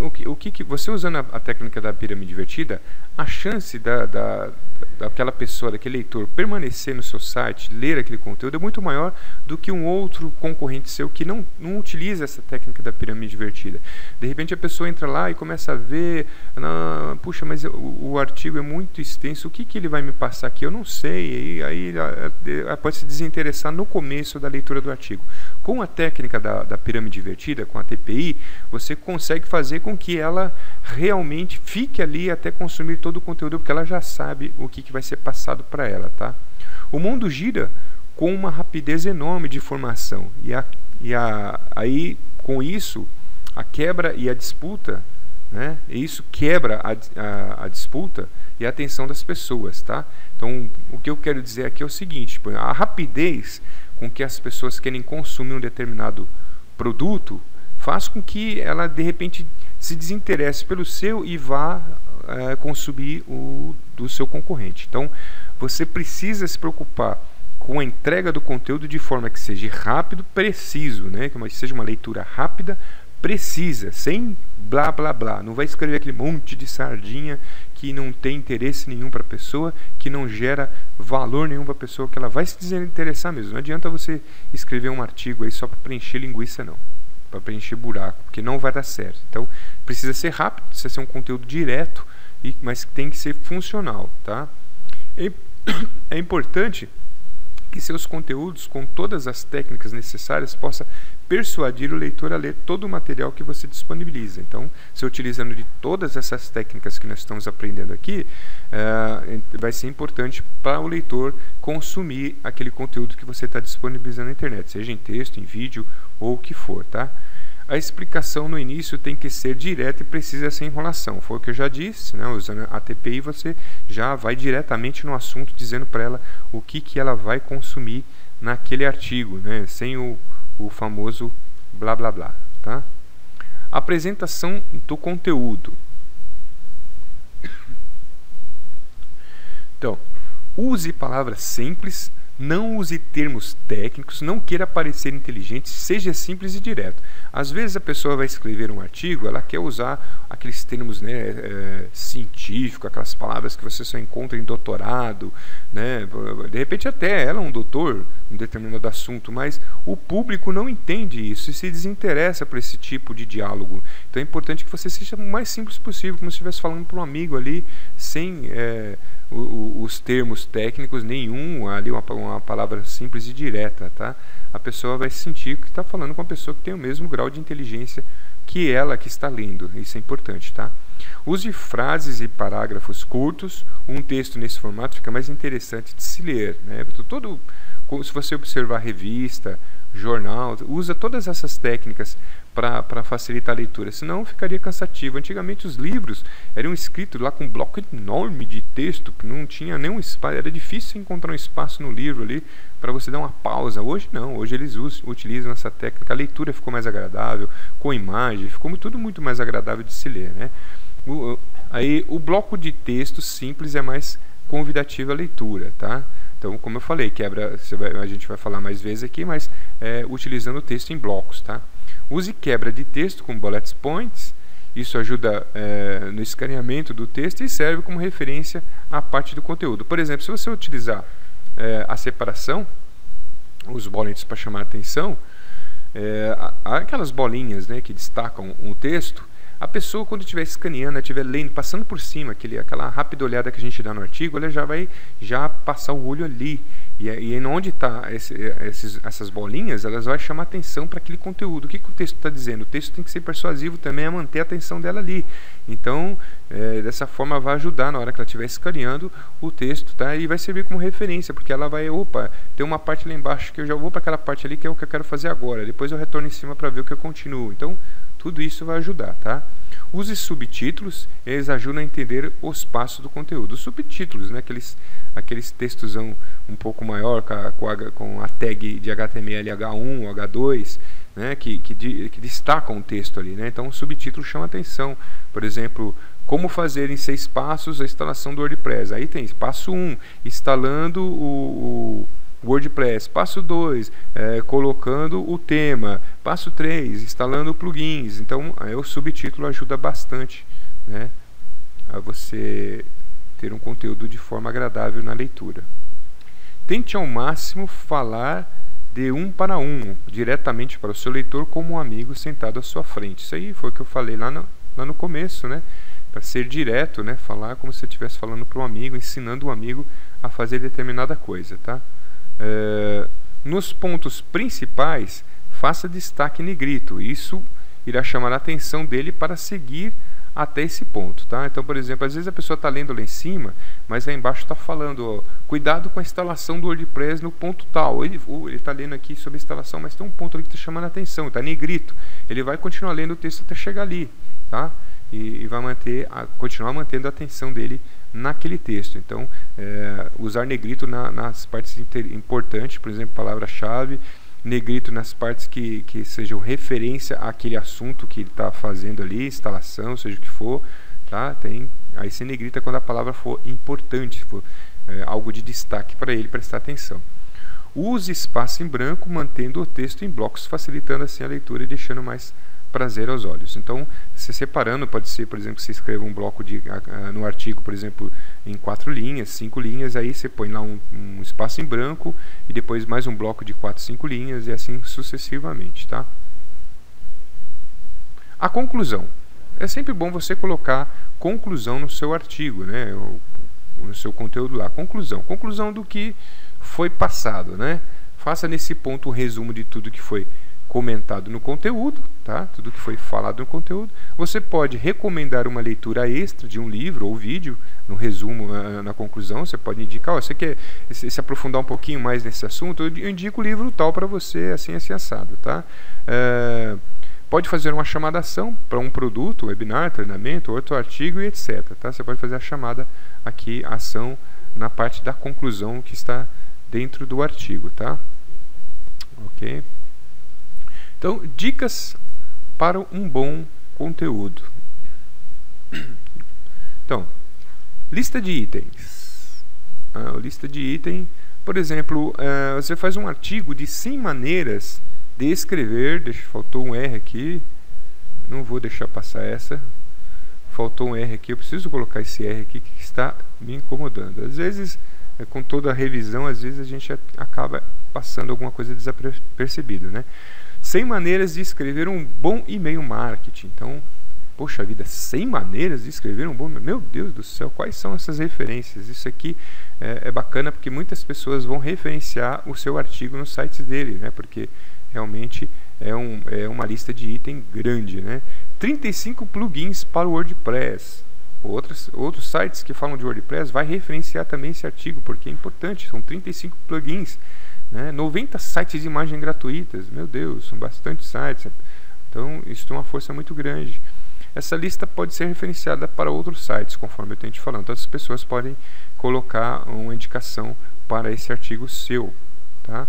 você usando a técnica da pirâmide invertida, a chance daquela pessoa, daquele leitor permanecer no seu site, ler aquele conteúdo, é muito maior do que um outro concorrente seu que não utiliza essa técnica da pirâmide invertida. De repente a pessoa entra lá e começa a ver, puxa, mas o artigo é muito extenso, o que ele vai me passar aqui? Eu não sei. E aí pode se desinteressar no começo da leitura do artigo. Com a técnica da pirâmide invertida, com a TPI, você consegue fazer com que ela realmente fique ali até consumir todo o conteúdo, porque ela já sabe o que vai ser passado para ela, tá? O mundo gira com uma rapidez enorme de informação, aí com isso a quebra e a disputa, né? E isso quebra a disputa e a atenção das pessoas, tá? Então, o que eu quero dizer aqui é o seguinte: a rapidez com que as pessoas querem consumir um determinado produto faz com que ela, de repente, se desinteresse pelo seu e vá consumir o do seu concorrente. Então, você precisa se preocupar com a entrega do conteúdo de forma que seja rápido, preciso, né? Que seja uma leitura rápida, precisa, sem blá blá blá. Não vai escrever aquele monte de sardinha que não tem interesse nenhum para a pessoa, que não gera valor nenhum para a pessoa, que ela vai se desinteressar mesmo. Não adianta você escrever um artigo aí só para preencher linguiça, não, para preencher buraco, porque não vai dar certo. Então precisa ser rápido, precisa ser um conteúdo direto, mas tem que ser funcional, tá? É importante que seus conteúdos, com todas as técnicas necessárias, possa persuadir o leitor a ler todo o material que você disponibiliza. Então, se utilizando de todas essas técnicas que nós estamos aprendendo aqui, vai ser importante para o leitor consumir aquele conteúdo que você está disponibilizando na internet, seja em texto, em vídeo ou o que for, tá? A explicação no início tem que ser direta e precisa, sem enrolação. Foi o que eu já disse, né? Usando a TPI você já vai diretamente no assunto, dizendo para ela o que ela vai consumir naquele artigo, né? Sem o famoso blá blá blá, tá? Apresentação do conteúdo. Então, use palavras simples, não use termos técnicos, não queira parecer inteligente, seja simples e direto. Às vezes a pessoa vai escrever um artigo, ela quer usar aqueles termos, né, científicos, aquelas palavras que você só encontra em doutorado, né? De repente até ela é um doutor em um determinado assunto, mas o público não entende isso e se desinteressa por esse tipo de diálogo. Então é importante que você seja o mais simples possível, como se estivesse falando para um amigo ali, sem os termos técnicos nenhum, ali uma palavra simples e direta, tá? A pessoa vai sentir que está falando com uma pessoa que tem o mesmo grau de inteligência que ela que está lendo. Isso é importante, tá? Use frases e parágrafos curtos. Um texto nesse formato fica mais interessante de se ler, né? Se você observar revista, jornal, usa todas essas técnicas para facilitar a leitura, senão ficaria cansativo. Antigamente os livros eram escritos lá com um bloco enorme de texto, que não tinha nenhum espaço, era difícil encontrar um espaço no livro ali para você dar uma pausa. Hoje não, hoje eles utilizam essa técnica, a leitura ficou mais agradável, com imagem, ficou tudo muito mais agradável de se ler, né? Aí o bloco de texto simples é mais convidativo à leitura, tá? Então, como eu falei, a gente vai falar mais vezes aqui, mas utilizando o texto em blocos, tá? Use quebra de texto com bullet points. Isso ajuda no escaneamento do texto e serve como referência à parte do conteúdo. Por exemplo, se você utilizar a separação, os bullets para chamar a atenção, aquelas bolinhas, né, que destacam o texto, a pessoa, quando estiver escaneando, estiver lendo, passando por cima, aquela rápida olhada que a gente dá no artigo, ela já vai passar o olho ali. E onde está essas bolinhas, elas vão chamar atenção para aquele conteúdo. O que o texto está dizendo? O texto tem que ser persuasivo também a manter a atenção dela ali. Então, dessa forma, vai ajudar na hora que ela estiver escaneando o texto, tá? E vai servir como referência, porque ela vai, tem uma parte lá embaixo que eu já vou para aquela parte ali que é o que eu quero fazer agora. Depois eu retorno em cima para ver o que eu continuo. Então, tudo isso vai ajudar, tá? Use subtítulos, eles ajudam a entender os passos do conteúdo. Os subtítulos, né, aqueles textos um pouco maior, com a tag de HTML H1 ou H2, né, que destacam o texto ali, né? Então o subtítulo chama atenção. Por exemplo, como fazer em 6 passos a instalação do WordPress. Aí tem passo 1, instalando o WordPress, passo 2, colocando o tema, passo 3, instalando plugins. Então o subtítulo ajuda bastante, né, a você ter um conteúdo de forma agradável na leitura. Tente ao máximo falar de um para um, diretamente para o seu leitor, como um amigo sentado à sua frente. Isso aí foi o que eu falei lá no começo, né? Para ser direto, né? Falar como se você estivesse falando para um amigo, ensinando um amigo a fazer determinada coisa, tá? Nos pontos principais, faça destaque em negrito. Isso irá chamar a atenção dele para seguir até esse ponto, tá? Então, por exemplo, às vezes a pessoa está lendo lá em cima, mas lá embaixo está falando, ó, cuidado com a instalação do WordPress no ponto tal. Ele está lendo aqui sobre a instalação, mas tem um ponto ali que está chamando a atenção, está negrito. Ele vai continuar lendo o texto até chegar ali, tá? E vai continuar mantendo a atenção dele naquele texto. Então, usar negrito nas partes importantes, por exemplo, palavra-chave, negrito nas partes que sejam referência àquele assunto que ele está fazendo ali, instalação, seja o que for, tá? Aí se negrita quando a palavra for importante, for algo de destaque para ele prestar atenção. Use espaço em branco, mantendo o texto em blocos, facilitando assim a leitura e deixando mais prazer aos olhos. Então, se separando, pode ser, por exemplo, você escreva um bloco no artigo, por exemplo, em 4 linhas, 5 linhas, aí você põe lá um espaço em branco e depois mais um bloco de 4, 5 linhas e assim sucessivamente, tá? A conclusão. É sempre bom você colocar conclusão no seu artigo, né? No seu conteúdo lá. Conclusão. Conclusão do que foi passado, né? Faça nesse ponto um resumo de tudo que foi comentado no conteúdo, tá? Tudo que foi falado no conteúdo. Você pode recomendar uma leitura extra de um livro ou vídeo, no resumo, na conclusão. Você pode indicar, você quer se aprofundar um pouquinho mais nesse assunto, eu indico o livro tal para você, assim assado, tá? Pode fazer uma chamada-ação para um produto, webinar, treinamento, outro artigo e etc, tá? Você pode fazer a chamada aqui, ação, na parte da conclusão que está dentro do artigo, tá? Ok? Então, dicas para um bom conteúdo. Então, lista de itens. Lista de item, por exemplo, você faz um artigo de 100 maneiras de escrever. Faltou um R aqui. Não vou deixar passar essa. Faltou um R aqui. Eu preciso colocar esse R aqui que está me incomodando. Às vezes, com toda a revisão, às vezes a gente acaba passando alguma coisa desapercebida, né? 100 maneiras de escrever um bom e-mail marketing. Então, poxa vida, 100 maneiras de escrever um bom... Meu Deus do céu, quais são essas referências? Isso aqui é bacana porque muitas pessoas vão referenciar o seu artigo no site dele, né? Porque realmente é uma lista de item grande, né? 35 plugins para o WordPress. Outros sites que falam de WordPress vai referenciar também esse artigo, porque é importante, são 35 plugins. 90 sites de imagem gratuitas, meu Deus, são bastante sites, então isso tem uma força muito grande. Essa lista pode ser referenciada para outros sites, conforme eu tenho te falando, então as pessoas podem colocar uma indicação para esse artigo seu, tá?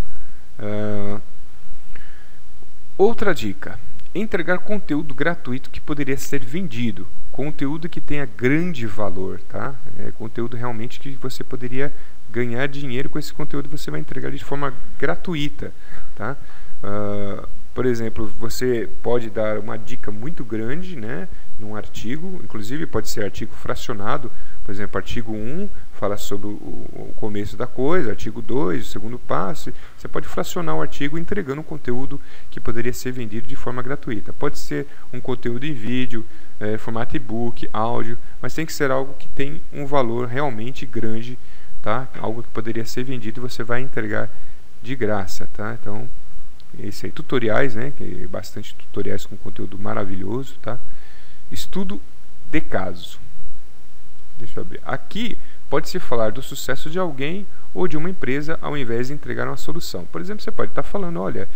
Outra dica: entregar conteúdo gratuito que poderia ser vendido, conteúdo que tenha grande valor, tá? Conteúdo realmente que você poderia ganhar dinheiro com esse conteúdo, você vai entregar de forma gratuita, tá? Por exemplo, você pode dar uma dica muito grande, né, num artigo, inclusive pode ser artigo fracionado, por exemplo, artigo 1 fala sobre o começo da coisa, artigo 2, o segundo passo. Você pode fracionar o artigo entregando um conteúdo que poderia ser vendido de forma gratuita. Pode ser um conteúdo em vídeo, formato e-book, áudio, mas tem que ser algo que tem um valor realmente grande, tá? Algo que poderia ser vendido e você vai entregar de graça, tá? Então, esse aí, tutoriais, né? Que bastante tutoriais com conteúdo maravilhoso, tá? Estudo de caso. Deixa eu abrir. Aqui pode-se falar do sucesso de alguém ou de uma empresa ao invés de entregar uma solução. Por exemplo, você pode estar falando, olha,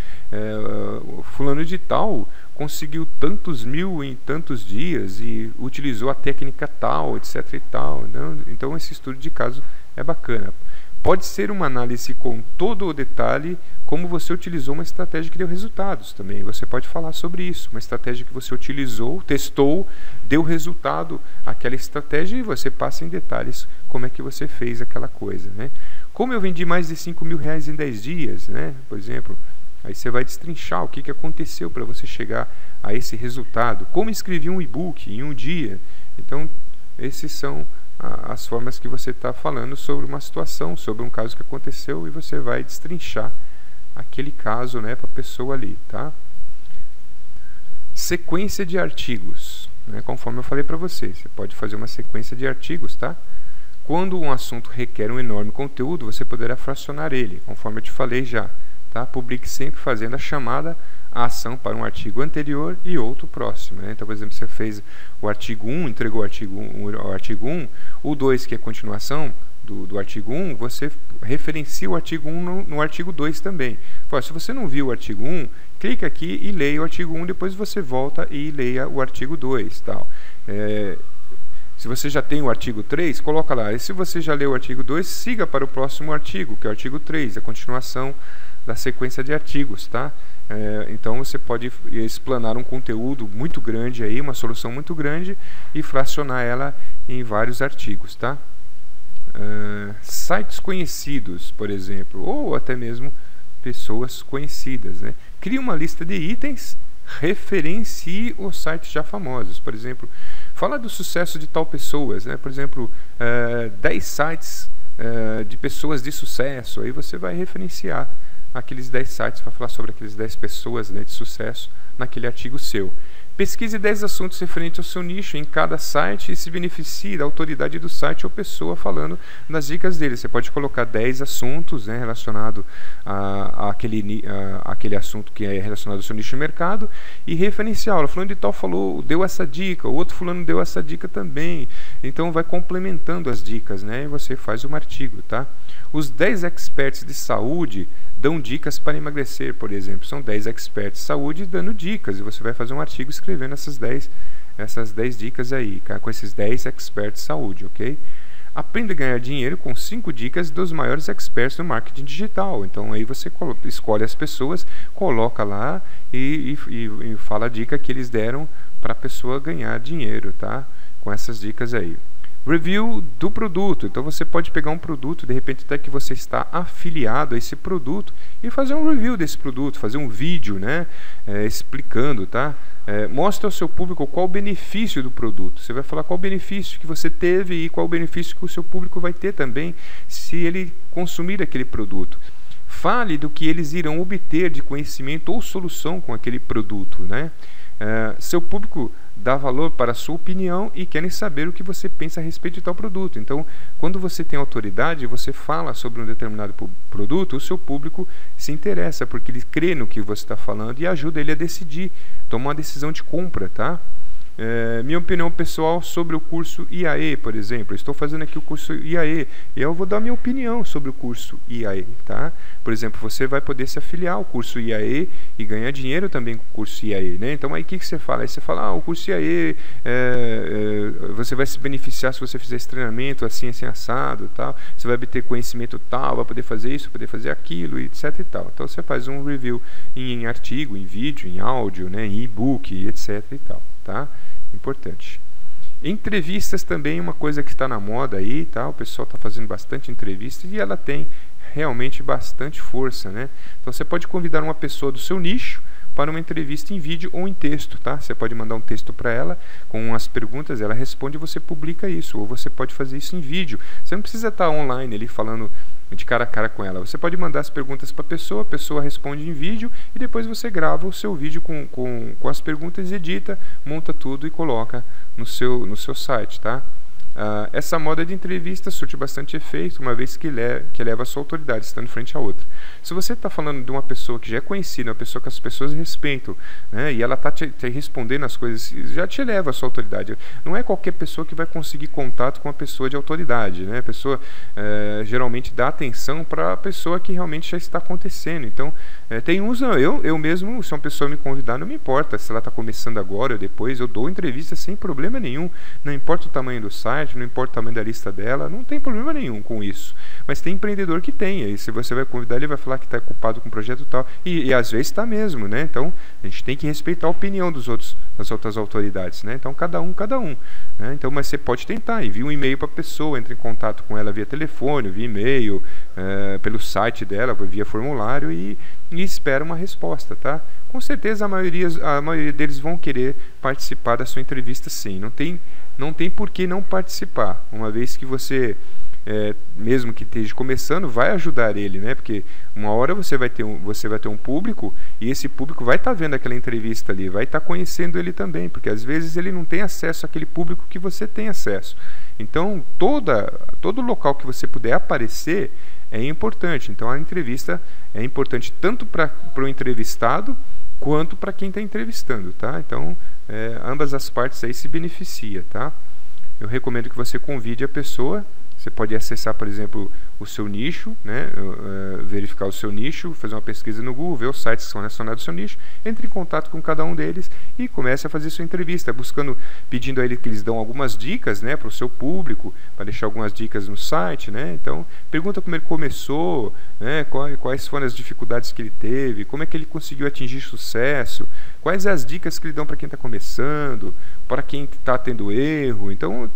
fulano de tal conseguiu tantos mil em tantos dias e utilizou a técnica tal, etc e tal. Então esse estudo de caso é bacana. Pode ser uma análise com todo o detalhe, como você utilizou uma estratégia que deu resultados também. Você pode falar sobre isso, uma estratégia que você utilizou, testou, deu resultado aquela estratégia e você passa em detalhes como é que você fez aquela coisa, né? Como eu vendi mais de 5 mil reais em 10 dias, né? Por exemplo, aí você vai destrinchar o que aconteceu para você chegar a esse resultado. Como escrevi um e-book em um dia. Então, esses são as formas que você está falando sobre uma situação, sobre um caso que aconteceu, e você vai destrinchar aquele caso, né, para a pessoa ali, tá? Sequência de artigos, né, conforme eu falei para você pode fazer uma sequência de artigos, tá? Quando um assunto requer um enorme conteúdo, você poderá fracionar ele, conforme eu te falei já, tá? Publique sempre fazendo a chamada à ação para um artigo anterior e outro próximo, né? Então, por exemplo, você fez o artigo 1, entregou o artigo 1, o 2, que é continuação do artigo 1, você referencia o artigo 1 no artigo 2 também. Fala, se você não viu o artigo 1, clica aqui e leia o artigo 1, depois você volta e leia o artigo 2, tal. Se você já tem o artigo 3, coloca lá. E se você já leu o artigo 2, siga para o próximo artigo, que é o artigo 3, a continuação da sequência de artigos, tá? Então você pode explanar um conteúdo muito grande aí, uma solução muito grande, e fracionar ela em vários artigos, tá? Sites conhecidos, por exemplo, ou até mesmo pessoas conhecidas, né? Crie uma lista de itens, referencie os sites já famosos. Por exemplo, fala do sucesso de tal pessoas, né? Por exemplo, 10 sites de pessoas de sucesso. Aí você vai referenciar aqueles 10 sites para falar sobre aqueles 10 pessoas, né, de sucesso naquele artigo seu. Pesquise 10 assuntos referentes ao seu nicho em cada site e se beneficie da autoridade do site ou pessoa falando das dicas dele. Você pode colocar 10 assuntos, né, relacionados àquele assunto que é relacionado ao seu nicho de mercado e referenciar. O fulano de tal falou, deu essa dica, o outro fulano deu essa dica também. Então vai complementando as dicas, né, e você faz um artigo, tá? Os 10 experts de saúde dão dicas para emagrecer, por exemplo. São 10 experts de saúde dando dicas, e você vai fazer um artigo escrevendo essas 10 dicas aí, com esses 10 experts de saúde, ok? Aprenda a ganhar dinheiro com 5 dicas dos maiores experts no marketing digital. Então aí você escolhe as pessoas, coloca lá e fala a dica que eles deram para a pessoa ganhar dinheiro, tá? Com essas dicas aí. Review do produto. Então você pode pegar um produto, de repente até que você está afiliado a esse produto, e fazer um review desse produto, fazer um vídeo, né, explicando, tá? Mostra ao seu público qual o benefício do produto. Você vai falar qual o benefício que você teve e qual o benefício que o seu público vai ter também se ele consumir aquele produto. Fale do que eles irão obter de conhecimento ou solução com aquele produto, né? Seu público dá valor para a sua opinião e querem saber o que você pensa a respeito de tal produto. Então, quando você tem autoridade, você fala sobre um determinado produto, o seu público se interessa, porque ele crê no que você está falando e ajuda ele a decidir, tomar uma decisão de compra, tá? Minha opinião pessoal sobre o curso IAE, por exemplo. Eu estou fazendo aqui o curso IAE e eu vou dar minha opinião sobre o curso IAE, tá? Por exemplo, você vai poder se afiliar ao curso IAE e ganhar dinheiro também com o curso IAE, né? Então aí o que você fala? Aí você fala, o curso IAE, você vai se beneficiar se você fizer esse treinamento assim, assim, assado, tal. Você vai obter conhecimento tal, vai poder fazer isso, poder fazer aquilo, etc e tal. Então você faz um review em artigo, em vídeo, em áudio, né, em e-book, etc e tal, tá? Importante. Entrevistas também é uma coisa que está na moda aí, tá? O pessoal está fazendo bastante entrevista e ela tem realmente bastante força, né? Então você pode convidar uma pessoa do seu nicho para uma entrevista em vídeo ou em texto, tá? Você pode mandar um texto para ela com as perguntas, ela responde e você publica isso, ou você pode fazer isso em vídeo. Você não precisa estar online ali falando de cara a cara com ela. Você pode mandar as perguntas para a pessoa responde em vídeo e depois você grava o seu vídeo com as perguntas, edita, monta tudo e coloca no seu site, tá? Essa moda de entrevista surte bastante efeito, uma vez que eleva a sua autoridade, estando frente a outra. Se você está falando de uma pessoa que já é conhecida, uma pessoa que as pessoas respeitam, né, e ela está te respondendo as coisas, já te eleva a sua autoridade. Não é qualquer pessoa que vai conseguir contato com uma pessoa de autoridade, né? A pessoa geralmente dá atenção para a pessoa que realmente já está acontecendo. Então, tem uns, eu mesmo, se uma pessoa me convidar, não me importa se ela está começando agora ou depois, eu dou entrevista sem problema nenhum, não importa o tamanho do site, não importa o tamanho da lista dela, não tem problema nenhum com isso. Mas tem empreendedor que tem, e se você vai convidar, ele vai falar que está ocupado com um projeto tal, e às vezes está mesmo, né? Então, a gente tem que respeitar a opinião das outras autoridades, né? Então, cada um, né? Então, mas você pode tentar, envia um e-mail para a pessoa, entre em contato com ela via telefone, via e-mail, pelo site dela, via formulário e espera uma resposta, tá? Com certeza a maioria deles vão querer participar da sua entrevista, sim. Não tem por que não participar, uma vez que você, mesmo que esteja começando, vai ajudar ele, né? Porque uma hora você vai ter um público e esse público vai estar vendo aquela entrevista ali, vai estar conhecendo ele também, porque às vezes ele não tem acesso àquele público que você tem acesso. Então, todo local que você puder aparecer é importante. Então a entrevista é importante tanto para o entrevistado quanto para quem está entrevistando, tá? Então ambas as partes aí se beneficia, tá? Eu recomendo que você convide a pessoa. Você pode acessar, por exemplo, o seu nicho, né? Verificar o seu nicho, fazer uma pesquisa no Google, ver os sites que são relacionados ao seu nicho, entre em contato com cada um deles e comece a fazer sua entrevista, pedindo a ele que eles dão algumas dicas, né, para o seu público, para deixar algumas dicas no site, né? Então, pergunta como ele começou, né, quais foram as dificuldades que ele teve, como é que ele conseguiu atingir sucesso, quais as dicas que ele dão para quem está começando, para quem está tendo erro. Então,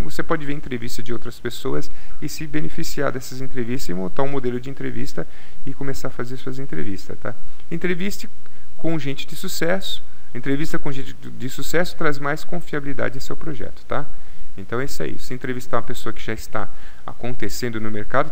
você pode ver entrevistas de outras pessoas e se beneficiar dessas entrevistas e montar um modelo de entrevista e começar a fazer suas entrevistas, tá? Entreviste com gente de sucesso. Entrevista com gente de sucesso traz mais confiabilidade em seu projeto, tá? Então é isso aí. Se entrevistar uma pessoa que já está acontecendo no mercado,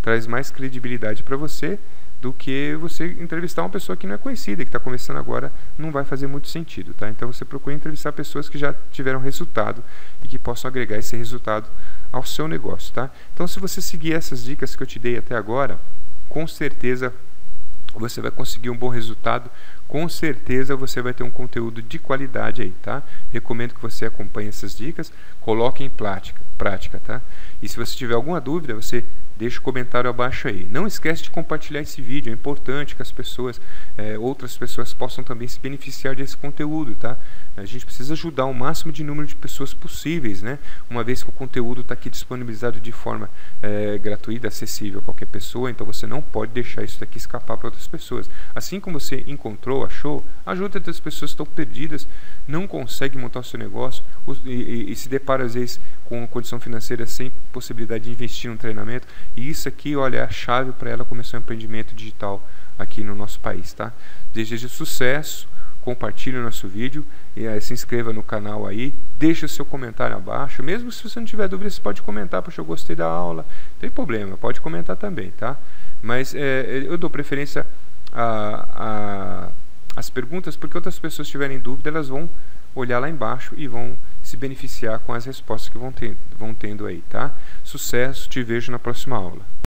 traz mais credibilidade para você do que você entrevistar uma pessoa que não é conhecida, que está começando agora, não vai fazer muito sentido, tá? Então você procura entrevistar pessoas que já tiveram resultado e que possam agregar esse resultado ao seu negócio, tá? Então se você seguir essas dicas que eu te dei até agora, com certeza você vai conseguir um bom resultado, com certeza você vai ter um conteúdo de qualidade aí, tá? Recomendo que você acompanhe essas dicas, coloque em prática, tá? E se você tiver alguma dúvida, você deixa o comentário abaixo aí. Não esquece de compartilhar esse vídeo, é importante que as pessoas, outras pessoas possam também se beneficiar desse conteúdo, tá? A gente precisa ajudar o máximo de número de pessoas possíveis, né? Uma vez que o conteúdo está aqui disponibilizado de forma gratuita, acessível a qualquer pessoa, então você não pode deixar isso daqui escapar para outras pessoas. Assim como você encontrou, achou, ajuda outras pessoas que estão perdidas, não conseguem montar o seu negócio e se depara às vezes com condição financeira sem possibilidade de investir em um treinamento. E isso aqui, olha, é a chave para ela começar um empreendimento digital aqui no nosso país, tá? Desejo sucesso, compartilhe o nosso vídeo e se inscreva no canal aí, deixe o seu comentário abaixo. Mesmo se você não tiver dúvida, você pode comentar: poxa, eu gostei da aula, não tem problema, pode comentar também, tá? Mas eu dou preferência às perguntas, porque outras pessoas tiverem dúvida, elas vão olhar lá embaixo e vão se beneficiar com as respostas que vão tendo aí, tá? Sucesso, te vejo na próxima aula.